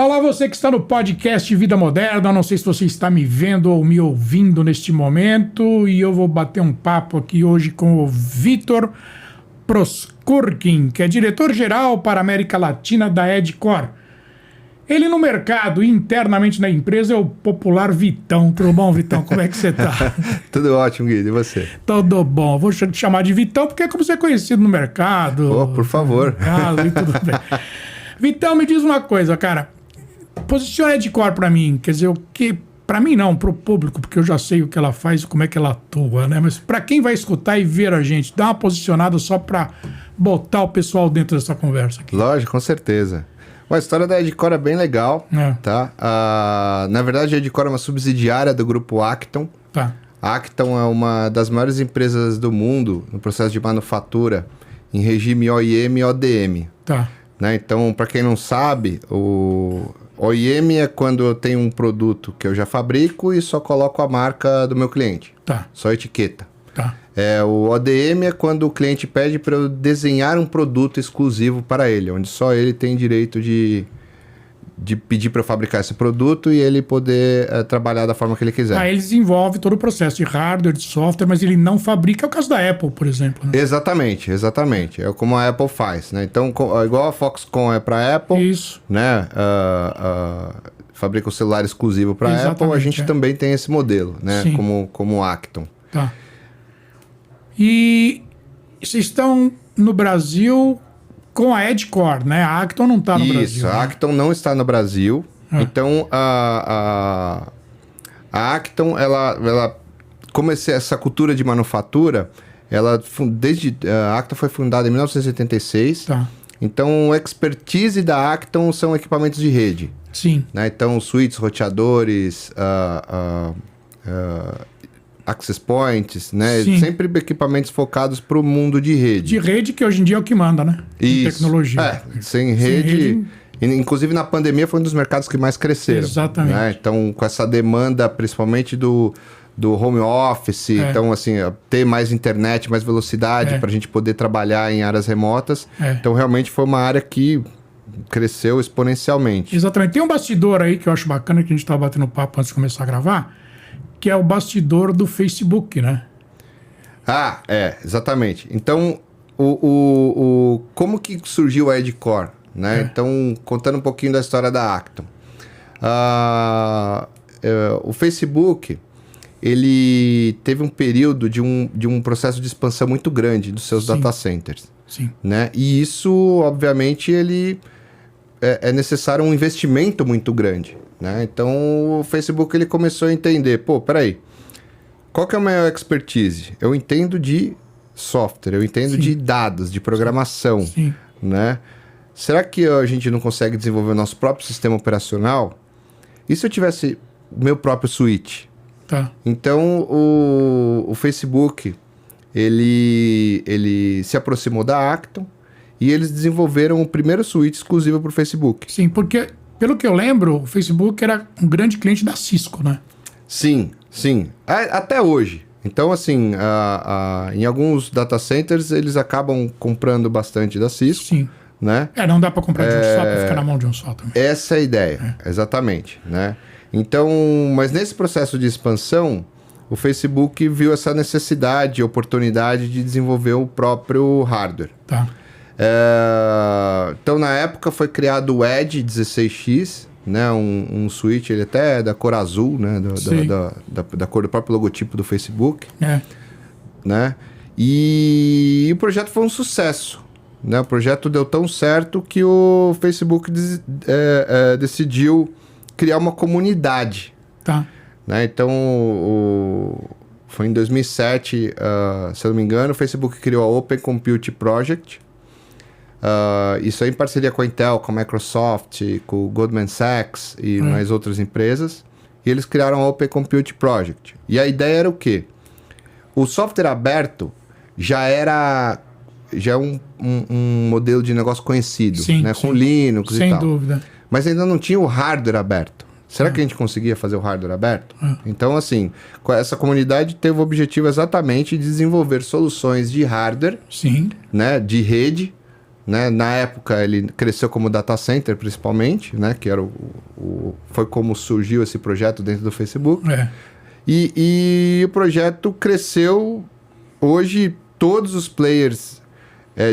Olá, você que está no podcast Vida Moderna. Não sei se você está me vendo ou me ouvindo neste momento. E eu vou bater um papo aqui hoje com o Vitor Proskurkin, que é diretor-geral para a América Latina da Edcor. Ele no mercado e internamente na empresa é o popular Vitão. Tudo bom, Vitão? Como é que você está? Tudo ótimo, Guido. E você? Tudo bom. Vou te chamar de Vitão porque é como você é conhecido no mercado. Oh, por favor. No mercado e tudo bem. Vitão, me diz uma coisa, cara. Posiciona a Edcor para mim. Quer dizer, o que... Para mim não, para o público, porque eu já sei o que ela faz e como é que ela atua, né? Mas para quem vai escutar e ver a gente, dá uma posicionada só para botar o pessoal dentro dessa conversa aqui. Lógico, com certeza. A história da Edcor é bem legal, tá? Na verdade, a Edcor é uma subsidiária do grupo Acton. Tá. A Acton é uma das maiores empresas do mundo no processo de manufatura em regime OEM e ODM. Tá. Né? Então, para quem não sabe, o OEM é quando eu tenho um produto que eu já fabrico e só coloco a marca do meu cliente. Tá. Só etiqueta. Tá. O ODM é quando o cliente pede para eu desenhar um produto exclusivo para ele, onde só ele tem direito de pedir para eu fabricar esse produto e ele poder trabalhar da forma que ele quiser. Ele desenvolve todo o processo de hardware, de software, mas ele não fabrica. É o caso da Apple, por exemplo. Né? Exatamente. É como a Apple faz, né? Então, igual a Foxconn é para a Apple, Isso. né? Fabrica o celular exclusivo para a Apple, a gente também tem esse modelo, né? Como o Acton. Tá. E vocês estão no Brasil com a Edcor, né? A Acton não está no Brasil. Isso, a Acton não está no Brasil. Então, a Acton, ela como essa cultura de manufatura, a Acton foi fundada em 1986. Tá. Então, a expertise da Acton são equipamentos de rede. Sim. Né? Então, switches, roteadores, access points, né? Sim. Sempre equipamentos focados para o mundo de rede. De rede, que hoje em dia é o que manda, né? Isso. Em tecnologia. Sem rede... Inclusive, na pandemia, foi um dos mercados que mais cresceram. Exatamente. Né? Então, com essa demanda, principalmente do home office, então, assim, ter mais internet, mais velocidade para a gente poder trabalhar em áreas remotas. Então, realmente, foi uma área que cresceu exponencialmente. Exatamente. Tem um bastidor aí que eu acho bacana, que a gente estava batendo papo antes de começar a gravar, que é o bastidor do Facebook, né? Exatamente. Então, como que surgiu a Edcor? Né? Então, contando um pouquinho da história da Acton. O Facebook, ele teve um período de um processo de expansão muito grande dos seus data centers. Sim. Né? E isso, obviamente, é necessário um investimento muito grande. Né? Então, o Facebook ele começou a entender, peraí, qual que é a minha expertise? Eu entendo de software, eu entendo de dados, de programação. Sim. Né? Será que a gente não consegue desenvolver o nosso próprio sistema operacional? E se eu tivesse o meu próprio switch? Tá. Então, o Facebook, ele se aproximou da Acton e eles desenvolveram o primeiro switch exclusivo para o Facebook. Sim, porque, pelo que eu lembro, o Facebook era um grande cliente da Cisco, né? Sim. Até hoje. Então, assim, em alguns data centers, eles acabam comprando bastante da Cisco. Sim. Né? Não dá para comprar de um só, para ficar na mão de um só também. Essa é a ideia, exatamente. Né? Então, mas nesse processo de expansão, o Facebook viu essa necessidade, oportunidade de desenvolver o próprio hardware. Tá. Então, na época, foi criado o Edge 16X, né? um switch, ele até é da cor azul, né? Da cor do próprio logotipo do Facebook. Né? E o projeto foi um sucesso. Né? O projeto deu tão certo que o Facebook decidiu criar uma comunidade. Tá. Né? Então, foi em 2007, se eu não me engano, o Facebook criou a Open Compute Project. Isso aí em parceria com a Intel, com a Microsoft, com o Goldman Sachs e mais outras empresas. E eles criaram a Open Compute Project. E a ideia era o quê? O software aberto já é um modelo de negócio conhecido, né? Com Linux e tal. Sem dúvida. Mas ainda não tinha o hardware aberto. Será que a gente conseguia fazer o hardware aberto? Então, assim, essa comunidade teve o objetivo exatamente de desenvolver soluções de hardware, né? De rede, né? Na época ele cresceu como data center principalmente, né? Que era foi como surgiu esse projeto dentro do Facebook. E o projeto cresceu. Hoje todos os players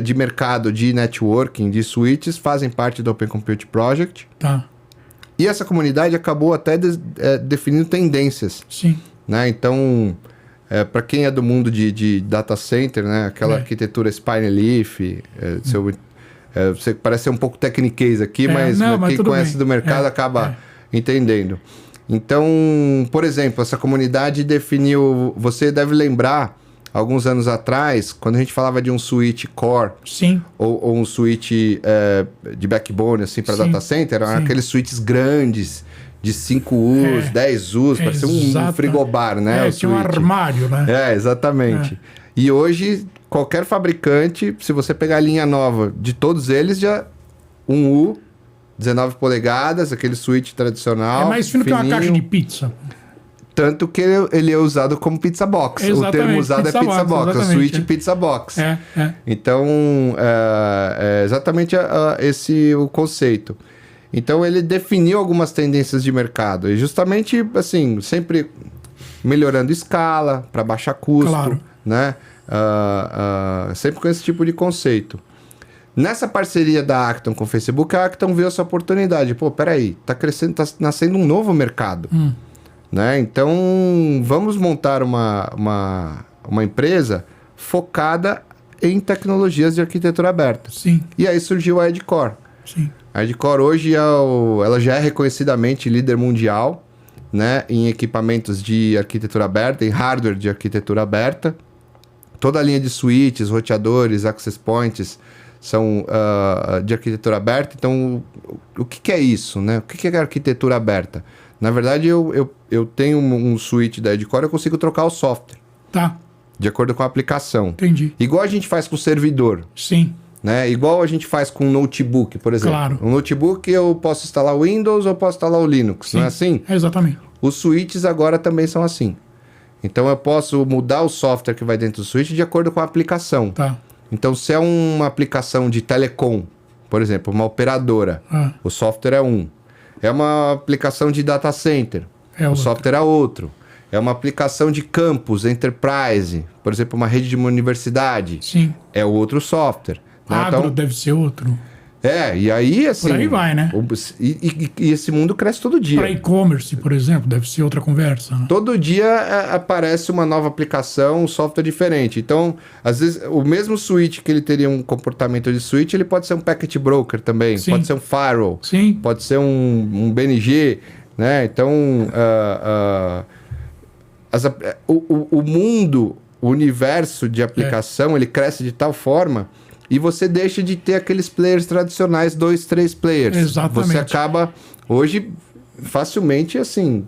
de mercado de networking, de switches, fazem parte do Open Compute Project. Tá. E essa comunidade acabou até definindo tendências. Sim. Né? Então, para quem é do mundo de data center, né? Aquela arquitetura Spine Leaf, você parece ser um pouco tecniquez aqui, mas quem conhece do mercado acaba entendendo. Então, por exemplo, essa comunidade definiu... Você deve lembrar, alguns anos atrás, quando a gente falava de um switch core, sim, ou um switch de backbone assim, para data center, eram aqueles switches grandes, de 5 U's, 10 U's, parecia um frigobar, né? Tinha um armário, né? Exatamente. E hoje, qualquer fabricante, se você pegar a linha nova de todos eles, já 1 U, 19 polegadas, aquele switch tradicional. É mais fino que uma caixa de pizza. Tanto que ele é usado como pizza box. Exatamente, o termo usado pizza é pizza box, o switch pizza box. Então, é exatamente esse o conceito. Então, ele definiu algumas tendências de mercado. E justamente, assim, sempre melhorando escala, para baixar custo. Claro. Né? Sempre com esse tipo de conceito. Nessa parceria da Acton com o Facebook, a Acton viu essa oportunidade. Pô, peraí, tá crescendo, tá nascendo um novo mercado. Né? Então, vamos montar uma empresa focada em tecnologias de arquitetura aberta. Sim. E aí surgiu a Edcore. Sim. A Edcore hoje ela já é reconhecidamente líder mundial, né, em equipamentos de arquitetura aberta, em hardware de arquitetura aberta. Toda a linha de switches, roteadores, access points são de arquitetura aberta. Então, o que é isso? Né? O que é arquitetura aberta? Na verdade, eu tenho um switch da Edcore, eu consigo trocar o software. Tá. De acordo com a aplicação. Entendi. Igual a gente faz com o servidor. Sim. Né? Igual a gente faz com um notebook, por exemplo. Claro. Um notebook eu posso instalar o Windows ou posso instalar o Linux, Sim. não é assim? Exatamente. Os switches agora também são assim. Então eu posso mudar o software que vai dentro do switch de acordo com a aplicação. Tá. Então se é uma aplicação de telecom, por exemplo, uma operadora, o software é um. É uma aplicação de data center, o software é outro. É uma aplicação de campus, enterprise, por exemplo, uma rede de uma universidade. Sim. É outro software. Agro então, deve ser outro. E aí assim... Por aí vai, né? E esse mundo cresce todo dia. Para e-commerce, por exemplo, deve ser outra conversa. Né? Todo dia aparece uma nova aplicação, um software diferente. Então, às vezes, o mesmo switch que ele teria um comportamento de switch, ele pode ser um packet broker também. Sim. Pode ser um firewall. Sim. Pode ser um BNG, né? Então, o mundo, o universo de aplicação, ele cresce de tal forma... E você deixa de ter aqueles players tradicionais, 2, 3 players. Exatamente. Você acaba, hoje, facilmente, assim...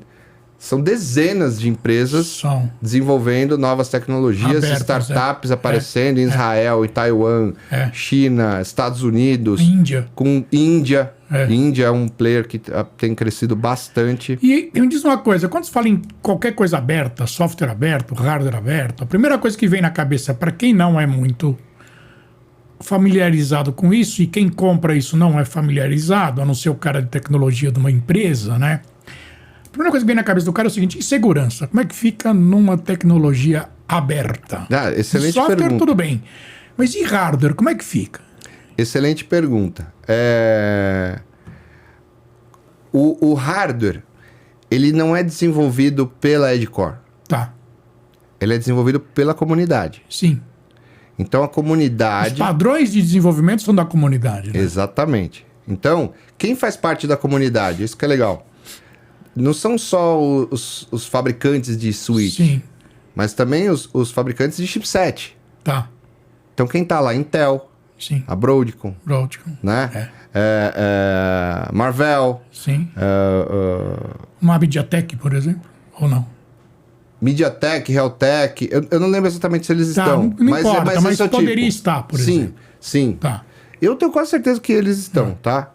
São dezenas de empresas desenvolvendo novas tecnologias, abertas, startups aparecendo em Israel, em Taiwan, China, Estados Unidos. Índia. Índia. Índia é um player que tem crescido bastante. E me diz uma coisa, quando se fala em qualquer coisa aberta, software aberto, hardware aberto, a primeira coisa que vem na cabeça, para quem não é muito... familiarizado com isso, e quem compra isso não é familiarizado, a não ser o cara de tecnologia de uma empresa, né? A primeira coisa que vem na cabeça do cara é o seguinte: e segurança? Como é que fica numa tecnologia aberta? Excelente software, pergunta. Tudo bem. Mas e hardware, como é que fica? Excelente pergunta. O hardware, ele não é desenvolvido pela Edcore. Tá. Ele é desenvolvido pela comunidade. Sim. Então a comunidade... Os padrões de desenvolvimento são da comunidade, né? Exatamente. Então, quem faz parte da comunidade? Isso que é legal. Não são só os fabricantes de switch. Sim. Mas também os fabricantes de chipset. Tá. Então quem tá lá? Intel. Sim. A Broadcom. Né? Marvell. Sim. Uma MediaTek, por exemplo? Ou não? MediaTek, Realtek, eu não lembro exatamente se eles estão. Não importa, mas poderia estar, por exemplo. Sim. Tá. Eu tenho quase certeza que eles estão, tá?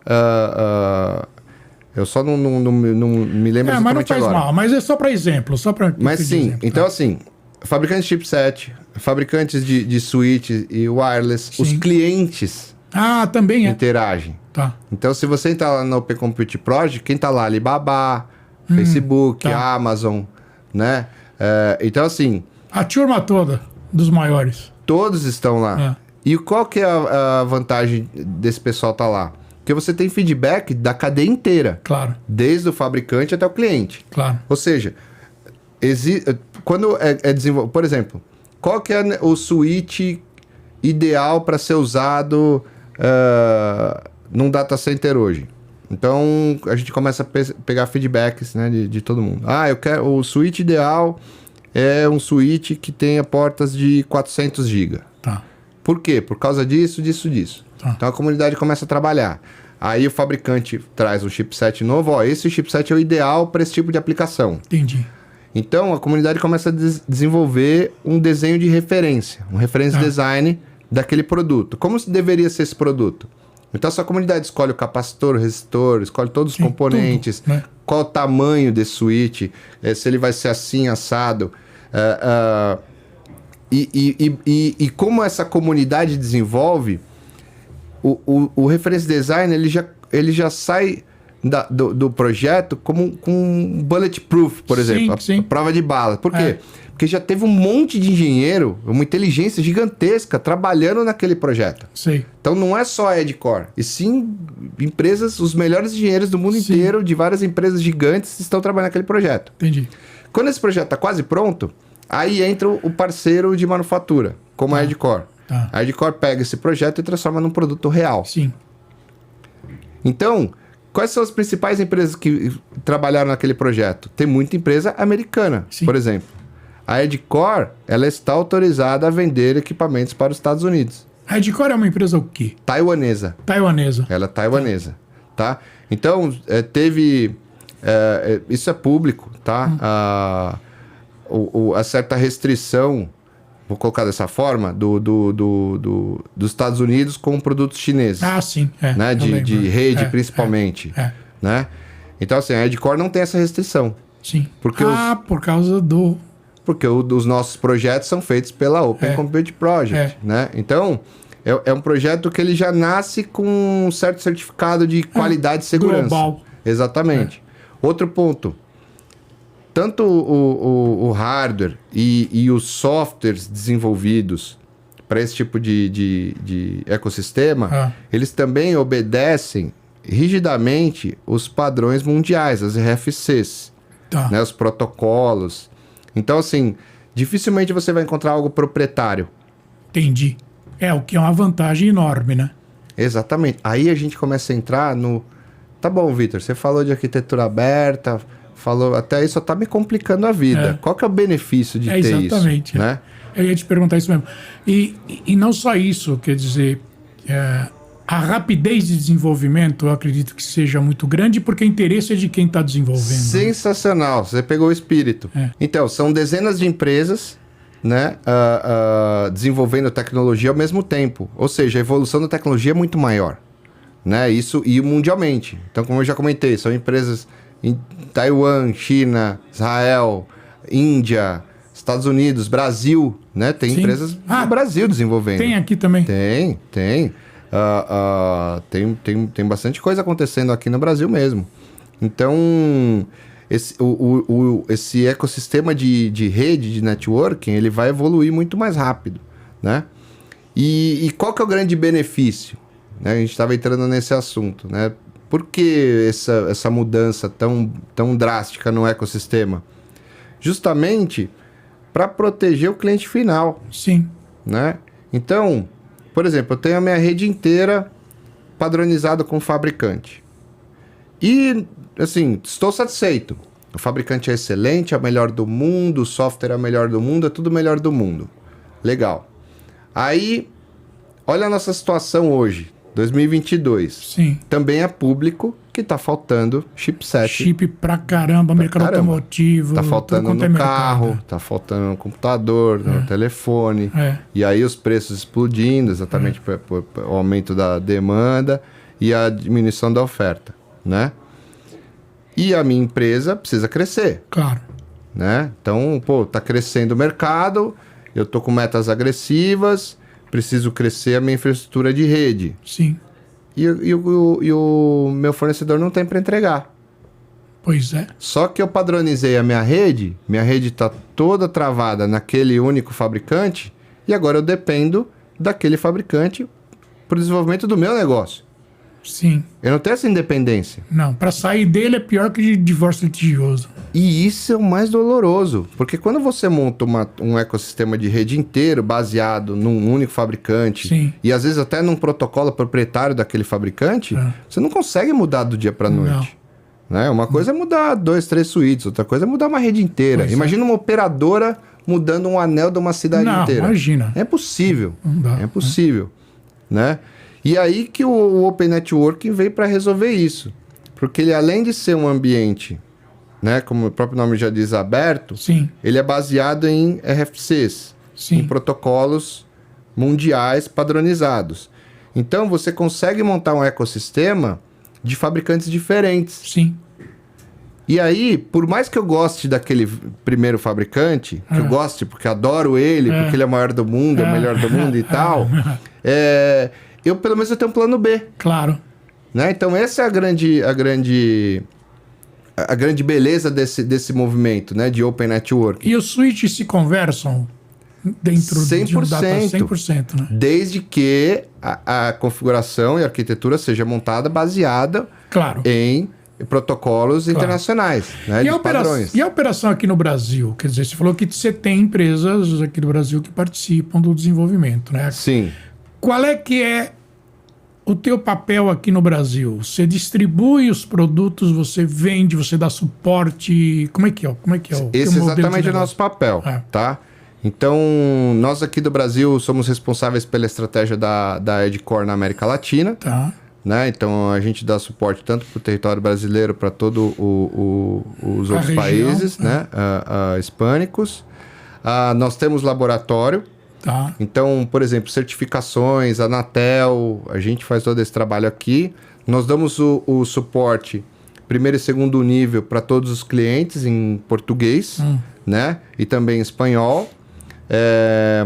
Eu só não me lembro exatamente agora. Mas não faz mal, mas é só para exemplo. Mas sim, exemplo, então assim, fabricantes de chipset, fabricantes de switch e wireless, os clientes Ah, também é. interagem. Tá. Então, se você entrar lá no Open Compute Project, quem tá lá? Alibaba, Facebook, tá. Amazon, né? Então, assim, A turma toda dos maiores. todos estão lá. E qual que é a vantagem desse pessoal tá lá? Porque você tem feedback da cadeia inteira. Claro, Desde o fabricante até o cliente. claro. Ou seja, quando é desenvolvido... Por exemplo, qual que é o switch ideal para ser usado num data center hoje? Então, a gente começa a pegar feedbacks, né, de todo mundo. O switch ideal é um switch que tenha portas de 400 GB. Tá. Por quê? Por causa disso. Tá. Então, a comunidade começa a trabalhar. Aí, o fabricante traz um chipset novo. Esse chipset é o ideal para esse tipo de aplicação. Entendi. Então, a comunidade começa a desenvolver um desenho de referência, um reference design daquele produto. Como deveria ser esse produto? Então, essa comunidade escolhe o capacitor, o resistor, escolhe todos os componentes, tudo, né? qual o tamanho desse switch, se ele vai ser assim, assado. E como essa comunidade desenvolve, o reference design ele já sai do projeto como com bulletproof, por exemplo, sim. a prova de bala. Por quê? Porque já teve um monte de engenheiro, uma inteligência gigantesca trabalhando naquele projeto. Sei. Então não é só a Edcore, e sim empresas, os melhores engenheiros do mundo inteiro, de várias empresas gigantes, estão trabalhando naquele projeto. Entendi. Quando esse projeto está quase pronto, aí entra o parceiro de manufatura, como a Edcore. Tá. A Edcore pega esse projeto e transforma num produto real. Sim. Então, quais são as principais empresas que trabalharam naquele projeto? Tem muita empresa americana, por exemplo. A Edcore, ela está autorizada a vender equipamentos para os Estados Unidos. A Edcore é uma empresa o quê? Taiwanesa. Taiwanesa. Ela é taiwanesa, tá? Então, teve... isso é público, tá? A certa restrição, vou colocar dessa forma, dos Estados Unidos com produtos chineses. Ah, sim. Né? De rede, principalmente. Né? Então, assim, a Edcore não tem essa restrição. Sim. Porque por causa do... Porque os nossos projetos são feitos pela Open Compute Project, né? Então, é um projeto que ele já nasce com um certo certificado de qualidade e segurança. Global. Exatamente. Outro ponto. Tanto o hardware e os softwares desenvolvidos para esse tipo de ecossistema, eles também obedecem rigidamente os padrões mundiais, as RFCs, né? Os protocolos. Então, assim, dificilmente você vai encontrar algo proprietário. Entendi. O que é uma vantagem enorme, né? Exatamente. Aí a gente começa a entrar no... Tá bom, Vitor, você falou de arquitetura aberta, falou... Até aí só tá me complicando a vida. Qual que é o benefício de ter exatamente, isso? Né? Eu ia te perguntar isso mesmo. E não só isso, quer dizer... a rapidez de desenvolvimento, eu acredito que seja muito grande, porque o interesse é de quem está desenvolvendo. Sensacional, você pegou o espírito. Então, são dezenas de empresas, né, desenvolvendo tecnologia ao mesmo tempo. Ou seja, a evolução da tecnologia é muito maior. Né? Isso e mundialmente. Então, como eu já comentei, são empresas em Taiwan, China, Israel, Índia, Estados Unidos, Brasil. Né? Tem empresas no Brasil desenvolvendo. Tem aqui também? Tem. Tem bastante coisa acontecendo aqui no Brasil mesmo. Então, esse ecossistema de rede, de networking, ele vai evoluir muito mais rápido, né? E qual que é o grande benefício? Né? A gente estava entrando nesse assunto, né? Por que essa mudança tão drástica no ecossistema? Justamente para proteger o cliente final. Sim. Né? Então... Por exemplo, eu tenho a minha rede inteira padronizada com o fabricante. E, assim, estou satisfeito. O fabricante é excelente, é o melhor do mundo, o software é o melhor do mundo, é tudo melhor do mundo. Legal. Aí, olha a nossa situação hoje, 2022. Sim. Também é público que está faltando chipset. Chip pra caramba, mercado automotivo. Tá faltando no carro, tá faltando no computador, no telefone. E aí os preços explodindo, exatamente por aumento da demanda e a diminuição da oferta, né? E a minha empresa precisa crescer. Claro. Né? Então, tá crescendo o mercado, eu tô com metas agressivas, preciso crescer a minha infraestrutura de rede. Sim. E o meu fornecedor não tem para entregar. Pois é. Só que eu padronizei a minha rede está toda travada naquele único fabricante, e agora eu dependo daquele fabricante para o desenvolvimento do meu negócio. Sim. Eu não tenho essa independência. Não, para sair dele é pior que de divórcio litigioso. E isso é o mais doloroso, porque quando você monta um ecossistema de rede inteiro baseado num único fabricante, Sim. e às vezes até num protocolo proprietário daquele fabricante, você não consegue mudar do dia para noite. Né? Uma coisa é mudar 2, 3 suítes, outra coisa é mudar uma rede inteira. Pois Imagina uma operadora mudando um anel de uma cidade inteira. Imagina. É possível. Não dá. É possível. Né? E aí que o Open Networking veio para resolver isso. Porque ele, além de ser um ambiente, né, como o próprio nome já diz, aberto, Sim. ele é baseado em RFCs, Sim. em protocolos mundiais padronizados. Então, você consegue montar um ecossistema de fabricantes diferentes. Sim. E aí, por mais que eu goste daquele primeiro fabricante, que eu goste porque adoro ele, porque ele é o maior do mundo, é o melhor do mundo e tal, eu pelo menos eu tenho um plano B. Claro. Né? Então essa é a grande beleza desse movimento, né, de Open Network. E os switches se conversam dentro de um data 100%, né? Desde que a configuração e a arquitetura seja montada baseada Claro. em protocolos internacionais, né, de padrões. E a operação aqui no Brasil? Quer dizer, você falou que você tem empresas aqui no Brasil que participam do desenvolvimento, né? Sim. Qual é que é o teu papel aqui no Brasil? Você distribui os produtos, você vende, você dá suporte? Como é que é? Esse é exatamente o nosso papel, tá? Então, nós aqui do Brasil somos responsáveis pela estratégia da Edcore na América Latina. Tá. Né? Então, a gente dá suporte tanto para o território brasileiro, para todos os outros países, né? Hispânicos. Nós temos laboratório. Tá. Então, por exemplo, certificações, Anatel, a gente faz todo esse trabalho aqui. Nós damos o suporte primeiro e segundo nível para todos os clientes em português, né? E também em espanhol.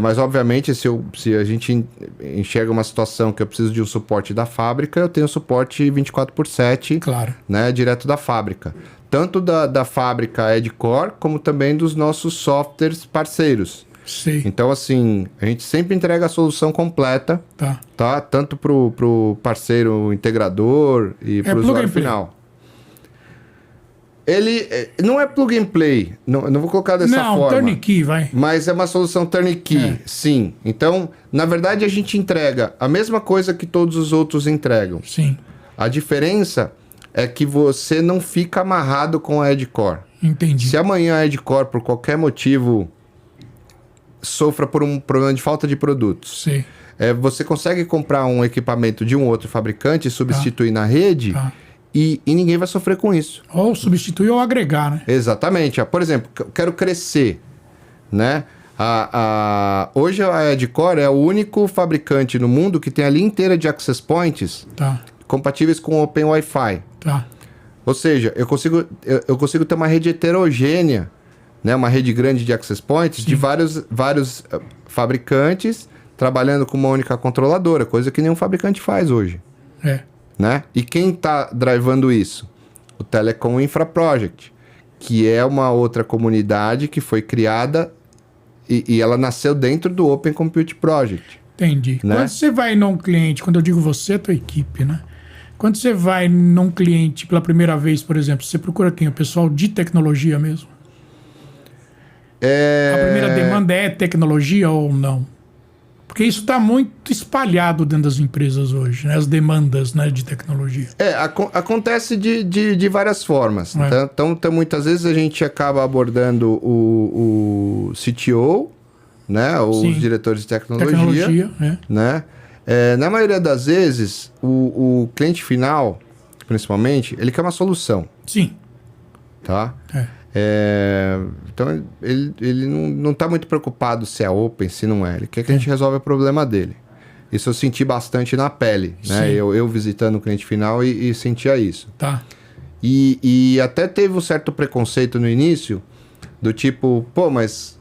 Mas, obviamente, se a gente enxerga uma situação que eu preciso de um suporte da fábrica, eu tenho suporte 24/7, Claro. né, direto da fábrica. Tanto da fábrica Edcore, como também dos nossos softwares parceiros. Sei. Então, assim, a gente sempre entrega a solução completa, tá? Tanto pro parceiro integrador e pro usuário final. Ele não é plug and play, não vou colocar dessa forma. Não, turnkey, vai. Mas é uma solução turnkey, sim. Então, na verdade, a gente entrega a mesma coisa que todos os outros entregam. Sim. A diferença é que você não fica amarrado com a Edcore. Entendi. Se amanhã a Edcore, por qualquer motivo, sofra por um problema de falta de produtos, Sei. você consegue comprar um equipamento de um outro fabricante e substituir na rede e ninguém vai sofrer com isso. Ou substituir ou agregar, né? Exatamente. Por exemplo, eu quero crescer, né? Hoje a Edcore é o único fabricante no mundo que tem a linha inteira de access points compatíveis com o Open Wi-Fi. Tá. Ou seja, eu consigo ter uma rede heterogênea, né, uma rede grande de access points de vários fabricantes trabalhando com uma única controladora, coisa que nenhum fabricante faz hoje. Né? E quem está drivando isso? O Telecom Infra Project, que é uma outra comunidade que foi criada e ela nasceu dentro do Open Compute Project. Entendi. Né? Quando você vai num cliente, quando eu digo você, a tua equipe, né? Quando você vai num cliente pela primeira vez, por exemplo, você procura quem? O pessoal de tecnologia mesmo? A primeira demanda é tecnologia ou não? Porque isso está muito espalhado dentro das empresas hoje, né? As demandas, né, de tecnologia. Acontece de várias formas. Então, muitas vezes a gente acaba abordando o CTO, né? Os diretores de tecnologia. Né? Na maioria das vezes, o cliente final, principalmente, ele quer uma solução. Sim. Tá? Então, ele não está muito preocupado se é open, se não é. Ele quer que a gente resolva o problema dele. Isso eu senti bastante na pele, né? Eu visitando o cliente final e sentia isso. Tá. E até teve um certo preconceito no início, do tipo, pô, mas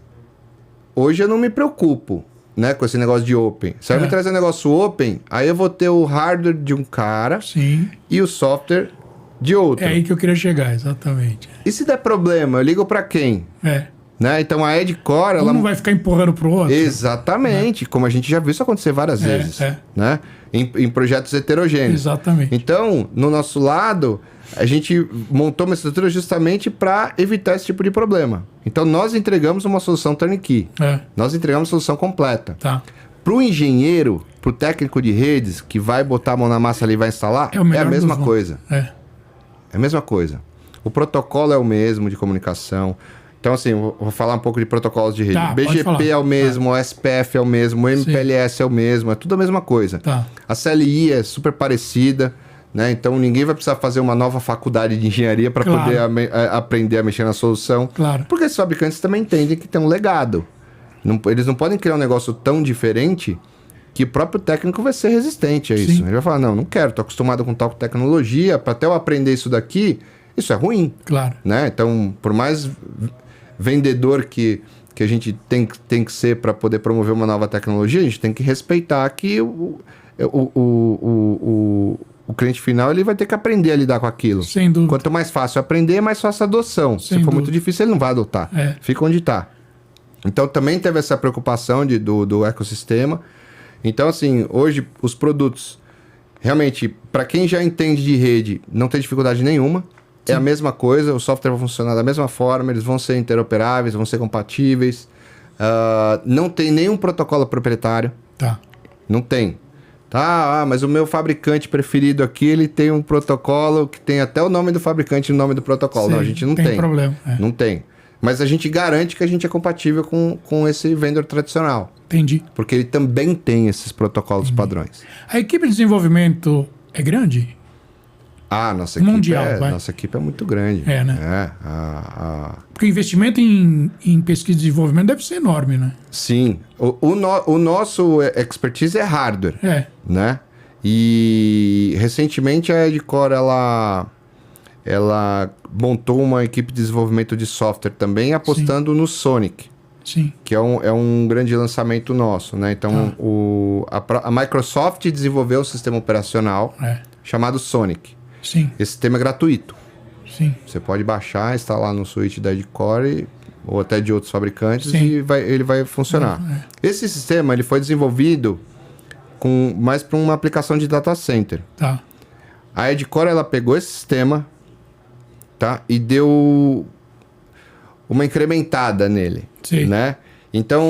hoje eu não me preocupo né, com esse negócio de open. Se vai me trazer um negócio open, aí eu vou ter o hardware de um cara Sim. e o software de outro. É aí que eu queria chegar, exatamente. E se der problema, eu ligo para quem? Né? Então a Edcore... Um não vai ficar empurrando pro outro. Exatamente, como a gente já viu isso acontecer várias vezes. Né? Em projetos heterogêneos. Exatamente. Então, no nosso lado, a gente montou uma estrutura justamente para evitar esse tipo de problema. Então, nós entregamos uma solução turnkey. Nós entregamos uma solução completa. Tá. Para o engenheiro, para o técnico de redes, que vai botar a mão na massa ali e vai instalar, é a mesma coisa. É a mesma coisa. O protocolo é o mesmo de comunicação. Então, assim, vou falar um pouco de protocolos de rede. Tá, BGP é o mesmo, o SPF é o mesmo, o MPLS é o mesmo, é tudo a mesma coisa. Tá. A CLI é super parecida, né? Então, ninguém vai precisar fazer uma nova faculdade de engenharia para poder aprender a mexer na solução. Claro. Porque esses fabricantes também entendem que tem um legado. Eles não podem criar um negócio tão diferente que o próprio técnico vai ser resistente a isso. Ele vai falar, não quero, tô acostumado com tal tecnologia, para até eu aprender isso daqui, isso é ruim. Claro. Né? Então, por mais vendedor que a gente tem que ser para poder promover uma nova tecnologia, a gente tem que respeitar que o cliente final ele vai ter que aprender a lidar com aquilo. Sem dúvida. Quanto mais fácil aprender, mais fácil a adoção. Se for muito difícil, ele não vai adotar. Fica onde está. Então, também teve essa preocupação do ecossistema. Então, assim, hoje os produtos, realmente, para quem já entende de rede, não tem dificuldade nenhuma. É a mesma coisa, o software vai funcionar da mesma forma, eles vão ser interoperáveis, vão ser compatíveis. Não tem nenhum protocolo proprietário. Tá. Não tem. Tá, mas o meu fabricante preferido aqui, ele tem um protocolo que tem até o nome do fabricante e o nome do protocolo. Não, a gente não tem. Tem problema. Não tem. Mas a gente garante que a gente é compatível com esse vendedor tradicional. Entendi. Porque ele também tem esses protocolos padrões. A equipe de desenvolvimento é grande? Nossa equipe Mundial, nossa equipe é muito grande. Né? Porque o investimento em pesquisa e desenvolvimento deve ser enorme, né? Sim. O nosso expertise é hardware. Né? E recentemente a Edcore, ela montou uma equipe de desenvolvimento de software também, apostando no Sonic. Sim. Que é um grande lançamento nosso, né? Então, a Microsoft desenvolveu um sistema operacional chamado Sonic. Sim. Esse sistema é gratuito. Sim. Você pode baixar, instalar no switch da Edcore ou até de outros fabricantes. Sim. E ele vai funcionar. Esse sistema ele foi desenvolvido mais para uma aplicação de data center. Tá. A Edcore ela pegou esse sistema, tá, e deu uma incrementada nele. Sim. Né? Então,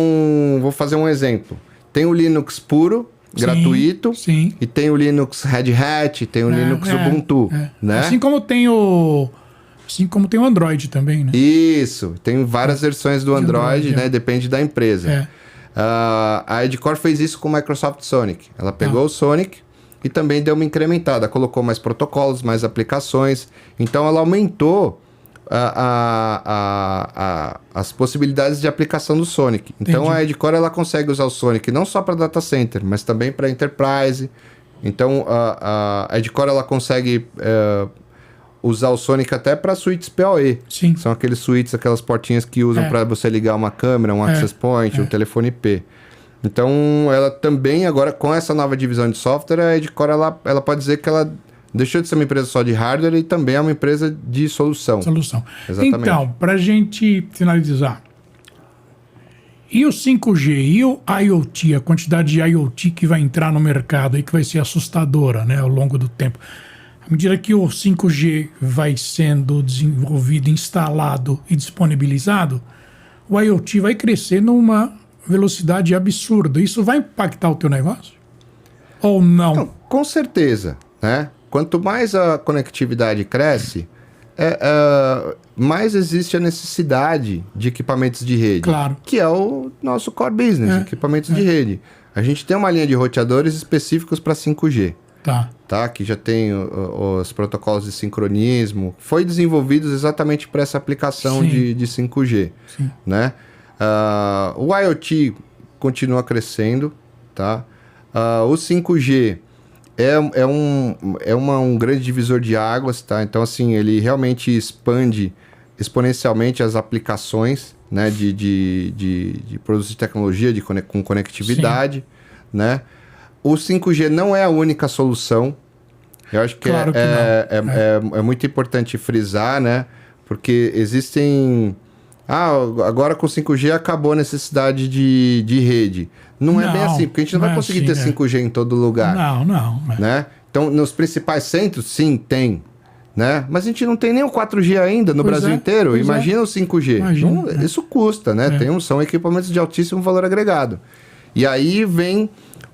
vou fazer um exemplo. Tem o Linux puro, gratuito, sim. E tem o Linux Red Hat, tem o Linux Ubuntu, né? Assim como tem o Android também, né? Isso, tem várias versões do Android, né? Depende da empresa. A Edcore fez isso com o Microsoft Sonic. Ela pegou o Sonic e também deu uma incrementada, colocou mais protocolos, mais aplicações. Então ela aumentou as possibilidades de aplicação do Sonic. Então a Edcore ela consegue usar o Sonic não só para data center, mas também para enterprise. Então a Edcore ela consegue usar o Sonic até para suítes PoE. Sim. São aqueles suítes, aquelas portinhas que usam para você ligar uma câmera, um access point, um telefone IP. Então ela também agora com essa nova divisão de software, a Edcore ela pode dizer que ela deixou de ser uma empresa só de hardware e também é uma empresa de solução. Exatamente. Então, para a gente finalizar, e o 5G e o IoT, a quantidade de IoT que vai entrar no mercado e que vai ser assustadora, né, ao longo do tempo. À medida que o 5G vai sendo desenvolvido, instalado e disponibilizado, o IoT vai crescer numa velocidade absurda. Isso vai impactar o teu negócio? Ou não? Não, com certeza, né? Quanto mais a conectividade cresce, mais existe a necessidade de equipamentos de rede. Claro. Que é o nosso core business, equipamentos de rede. A gente tem uma linha de roteadores específicos para 5G. Tá? Que já tem os protocolos de sincronismo. Foi desenvolvidos exatamente para essa aplicação de 5G. Sim. Né? O IoT continua crescendo. Tá? O 5G... É um grande divisor de águas, tá? Então, assim, ele realmente expande exponencialmente as aplicações, né, de produtos de tecnologia com conectividade, né? O 5G não é a única solução. Eu acho que, Claro que é muito importante frisar, né? Porque existem... agora com 5G acabou a necessidade de rede. Não é bem assim, porque a gente não vai conseguir ter 5G em todo lugar. Não. Né? Então, nos principais centros, sim, tem. Né? Mas a gente não tem nem o 4G ainda no Brasil inteiro. Imagina o 5G. Isso custa, né? São equipamentos de altíssimo valor agregado. E aí vem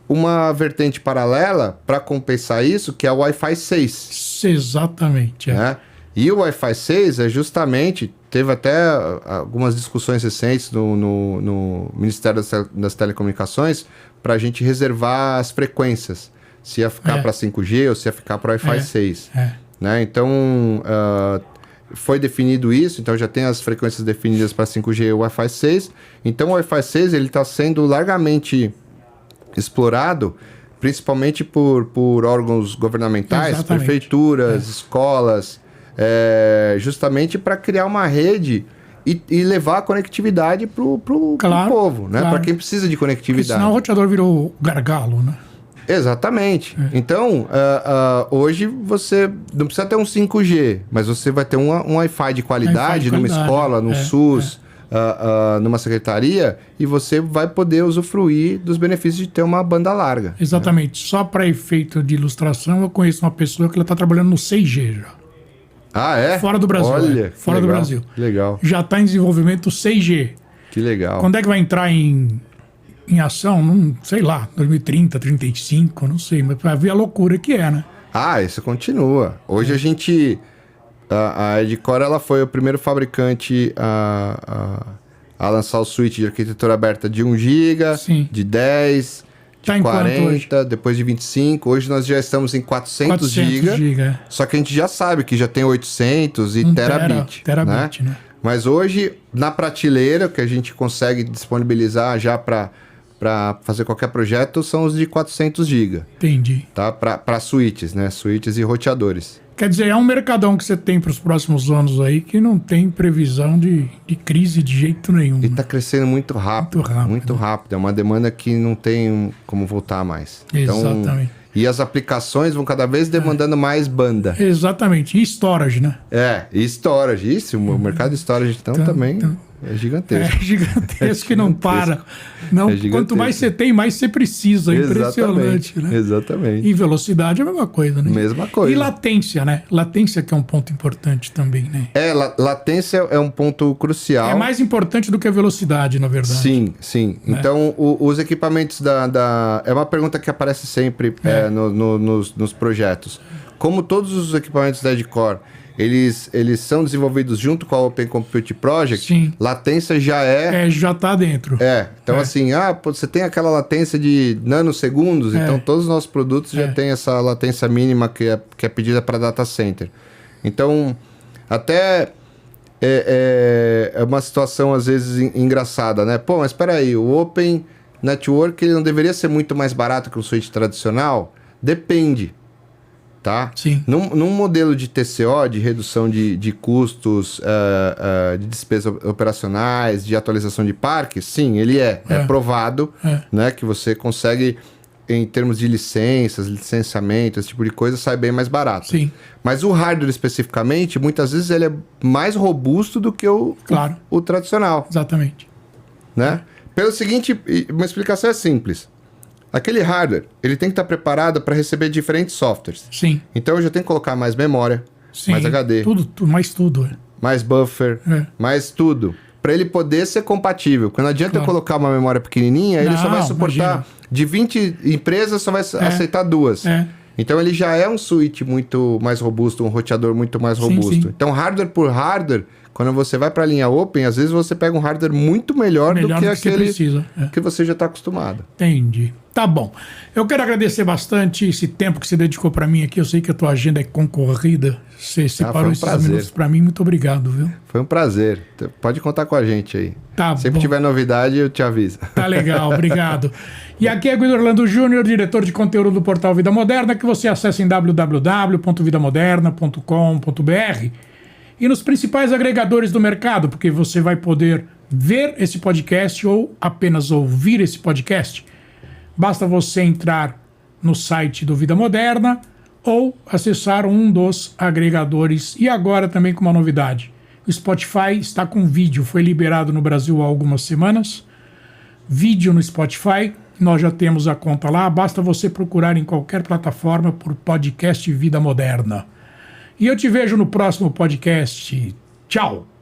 uma vertente paralela para compensar isso, que é o Wi-Fi 6. Exatamente. Né? E o Wi-Fi 6 é justamente... Teve até algumas discussões recentes no Ministério das Telecomunicações para a gente reservar as frequências. Se ia ficar para 5G ou se ia ficar para Wi-Fi 6. Né? Então, foi definido isso. Então, já tem as frequências definidas para 5G e Wi-Fi 6. Então, o Wi-Fi 6 está sendo largamente explorado, principalmente por órgãos governamentais, prefeituras, escolas... justamente para criar uma rede e levar a conectividade para o povo, né? Para quem precisa de conectividade. Porque senão o roteador virou gargalo, né? Exatamente. Então, hoje você não precisa ter um 5G, mas você vai ter um Wi-Fi de qualidade numa escola, no SUS, numa secretaria, e você vai poder usufruir dos benefícios de ter uma banda larga. Exatamente. Só para efeito de ilustração, eu conheço uma pessoa que ela está trabalhando no 6G já. Fora do Brasil. Olha, fora do Brasil. Legal. Já está em desenvolvimento 6G. Que legal. Quando é que vai entrar em ação? Não sei lá, 2030, 35, não sei. Mas vai ver a loucura que é, né? Isso continua. Hoje a gente... A Edcore, ela foi o primeiro fabricante a lançar o switch de arquitetura aberta de 1 GB, de 10... de 40, depois de 25. Hoje nós já estamos em 400 GB. Só que a gente já sabe que já tem 800 e terabit. Né? Mas hoje, na prateleira, que a gente consegue disponibilizar já para fazer qualquer projeto, são os de 400 GB. Entendi. Tá? Para switches, né? Switches e roteadores. Quer dizer, é um mercadão que você tem para os próximos anos aí que não tem previsão de crise de jeito nenhum. E está crescendo muito rápido. Muito rápido. É uma demanda que não tem como voltar mais. Exatamente. Então, e as aplicações vão cada vez demandando mais banda. Exatamente. E storage, né? E storage. Isso, o mercado de storage então também é gigantesco. É gigantesco que não para. Não, quanto mais você tem, mais você precisa. Impressionante, né? Exatamente. E velocidade é a mesma coisa, né? Mesma coisa. E latência, né? Latência que é um ponto importante também, né? Latência é um ponto crucial. É mais importante do que a velocidade, na verdade. Sim. Então, os equipamentos é uma pergunta que aparece sempre nos projetos. Como todos os equipamentos da Edcore, eles são desenvolvidos junto com a Open Compute Project, latência já já está dentro. Então assim, você tem aquela latência de nanosegundos, então todos os nossos produtos já têm essa latência mínima que é pedida para data center. Então, até é uma situação às vezes engraçada, né? Pô, mas espera aí, o Open Network ele não deveria ser muito mais barato que o switch tradicional? Depende. Tá? Sim. Num modelo de TCO, de redução de custos, de despesas operacionais, de atualização de parques, sim, ele é provado, né, que você consegue, em termos de licenças, licenciamento, esse tipo de coisa, sai bem mais barato. Sim. Mas o hardware especificamente, muitas vezes ele é mais robusto do que o tradicional. Exatamente. Né? Pelo seguinte, uma explicação é simples. Aquele hardware, ele tem que estar preparado para receber diferentes softwares. Sim. Então eu já tenho que colocar mais memória, mais HD. Mais tudo. Mais buffer, mais tudo. Para ele poder ser compatível. Porque não adianta eu colocar uma memória pequenininha, ele só vai suportar... De 20 empresas, só vai aceitar 2. Então ele já é um switch muito mais robusto, um roteador muito mais robusto. Sim. Então hardware por hardware... Quando você vai para a linha Open, às vezes você pega um hardware muito melhor do que aquele que você já está acostumado. Entendi. Tá bom. Eu quero agradecer bastante esse tempo que você dedicou para mim aqui. Eu sei que a tua agenda é concorrida. Você separou esses minutos para mim. Muito obrigado, viu? Foi um prazer. Pode contar com a gente aí. Tá Sempre bom. tiver novidade, eu te aviso. Tá legal, obrigado. E aqui é Guido Orlando Júnior, diretor de conteúdo do portal Vida Moderna, que você acessa em www.vidamoderna.com.br. E nos principais agregadores do mercado, porque você vai poder ver esse podcast ou apenas ouvir esse podcast, basta você entrar no site do Vida Moderna ou acessar um dos agregadores. E agora também com uma novidade. O Spotify está com vídeo, foi liberado no Brasil há algumas semanas. Vídeo no Spotify, nós já temos a conta lá, basta você procurar em qualquer plataforma por podcast Vida Moderna. E eu te vejo no próximo podcast. Tchau!